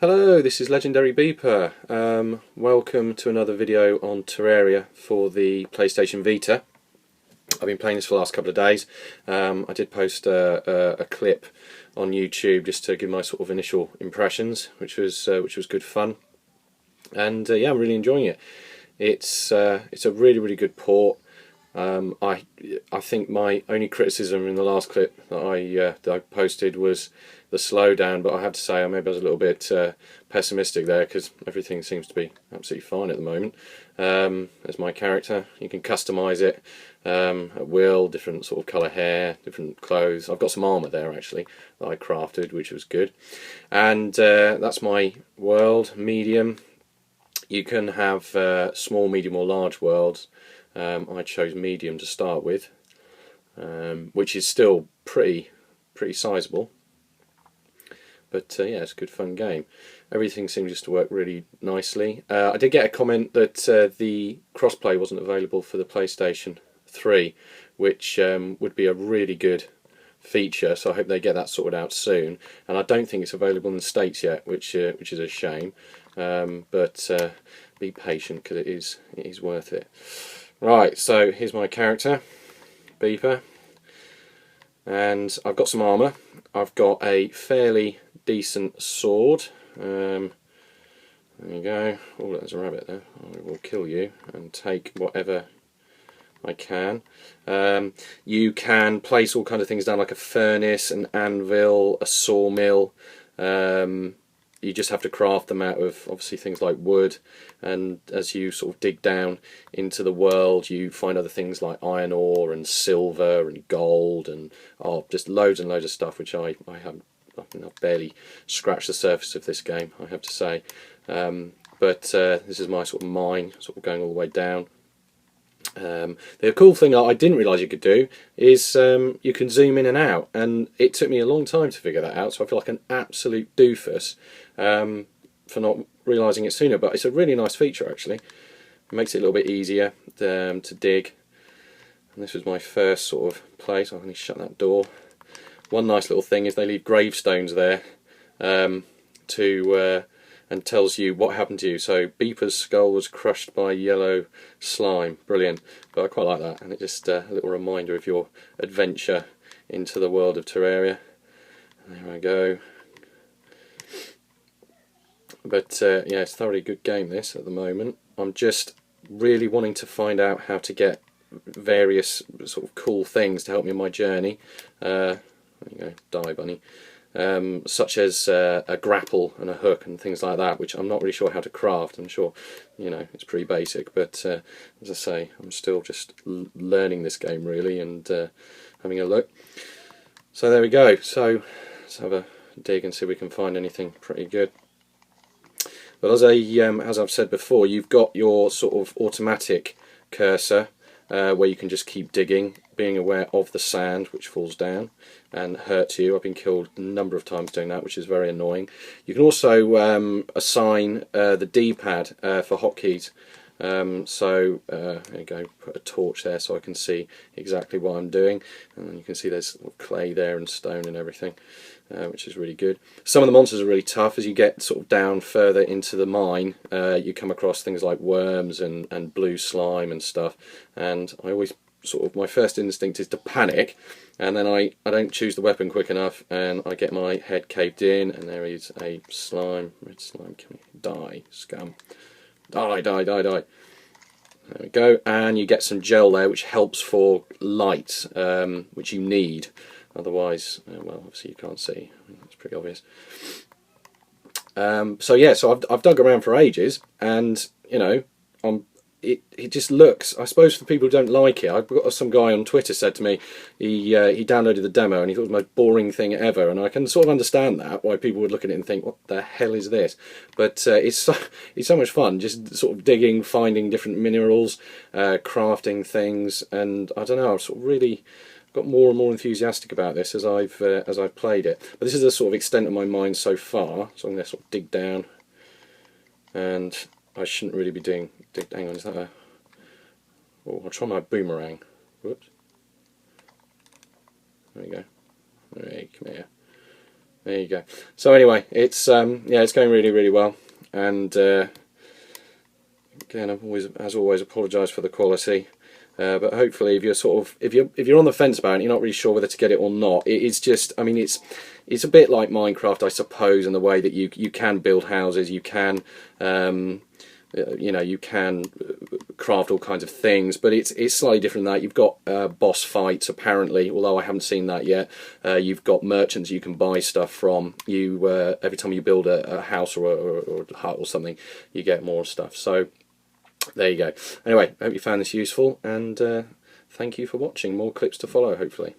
Hello, this is Legendary Beepa. Welcome to another video on Terraria for the PlayStation Vita. I've been playing this for the last couple of days. I did post a clip on YouTube just to give my sort of initial impressions, which was good fun. And yeah, I'm really enjoying it. It's a really good port. I think my only criticism in the last clip that I posted was the slowdown, but I have to say maybe I was a little bit pessimistic there because everything seems to be absolutely fine at the moment. As my character, you can customise it at will, different sort of colour hair, different clothes. I've got some armour there actually that I crafted, which was good. And that's my world, medium. You can have small, medium or large worlds. I chose medium to start with, which is still pretty sizable. But yeah, it's a good fun game. Everything seems just to work really nicely. I did get a comment that the crossplay wasn't available for the PlayStation 3, which would be a really good feature, so I hope they get that sorted out soon. And I don't think it's available in the States yet, which is a shame. But be patient because it is worth it. Right, so here's my character, Beepa, and I've got some armour. I've got a fairly decent sword. There you go. Oh, there's a rabbit there. I will kill you and take whatever I can. You can place all kind of things down, like a furnace, an anvil, a sawmill. You just have to craft them out of obviously things like wood, and as you sort of dig down into the world you find other things like iron ore and silver and gold and just loads and loads of stuff, which I haven't. I've barely scratched the surface of this game, I have to say. But this is my sort of mine, sort of going all the way down. The cool thing I didn't realise you could do is you can zoom in and out, and it took me a long time to figure that out, so I feel like an absolute doofus for not realising it sooner, but it's a really nice feature actually. It makes it a little bit easier to dig, and this was my first sort of place. I'll only shut that door. One nice little thing is they leave gravestones there and tells you what happened to you. So Beepa's skull was crushed by yellow slime. Brilliant. But I quite like that, and it's just a little reminder of your adventure into the world of Terraria. And there I go. But yeah, it's a thoroughly good game this at the moment. I'm just really wanting to find out how to get various sort of cool things to help me in my journey. There you go, die bunny. Such as a grapple and a hook and things like that, which I'm not really sure how to craft. I'm sure, you know, it's pretty basic, but as I say, I'm still just learning this game really and having a look. So there we go. So let's have a dig and see if we can find anything pretty good. But as I've said before, you've got your sort of automatic cursor where you can just keep digging, being aware of the sand which falls down and hurts you. I've been killed a number of times doing that, which is very annoying. You can also assign the D-pad for hotkeys. So there you go, put a torch there so I can see exactly what I'm doing, and then you can see there's clay there and stone and everything, which is really good. Some of the monsters are really tough. As you get sort of down further into the mine, you come across things like worms and blue slime and stuff, and I always sort of, my first instinct is to panic, and then I don't choose the weapon quick enough and I get my head caved in, and there is a slime, red slime. Can we die, scum? Die, die, die, die. There we go, and you get some gel there which helps for light, which you need, otherwise, well, obviously you can't see, that's pretty obvious. So yeah, so I've dug around for ages, and you know, it just looks, I suppose for people who don't like it, I've got some guy on Twitter said to me he downloaded the demo and he thought it was the most boring thing ever, and I can sort of understand that, why people would look at it and think, what the hell is this? But it's so much fun, just sort of digging, finding different minerals, crafting things, and I don't know, I've sort of really got more and more enthusiastic about this as I've played it. But this is the sort of extent of my mind so far, so I'm going to sort of dig down, and I shouldn't really be doing. Hang on, is that a? Oh, I'll try my boomerang. Whoops. There we go. Hey, come here. There you go. So anyway, it's yeah, it's going really, really well, and again, as always, apologise for the quality. But hopefully, if you're if you're on the fence about it, you're not really sure whether to get it or not. It's just, I mean, it's a bit like Minecraft, I suppose, in the way that you can build houses, you can you know, you can craft all kinds of things, but it's slightly different than that. You've got boss fights, apparently, although I haven't seen that yet. You've got merchants you can buy stuff from. You every time you build a house or a hut or something, you get more stuff. So there you go. Anyway, I hope you found this useful, and thank you for watching. More clips to follow, hopefully.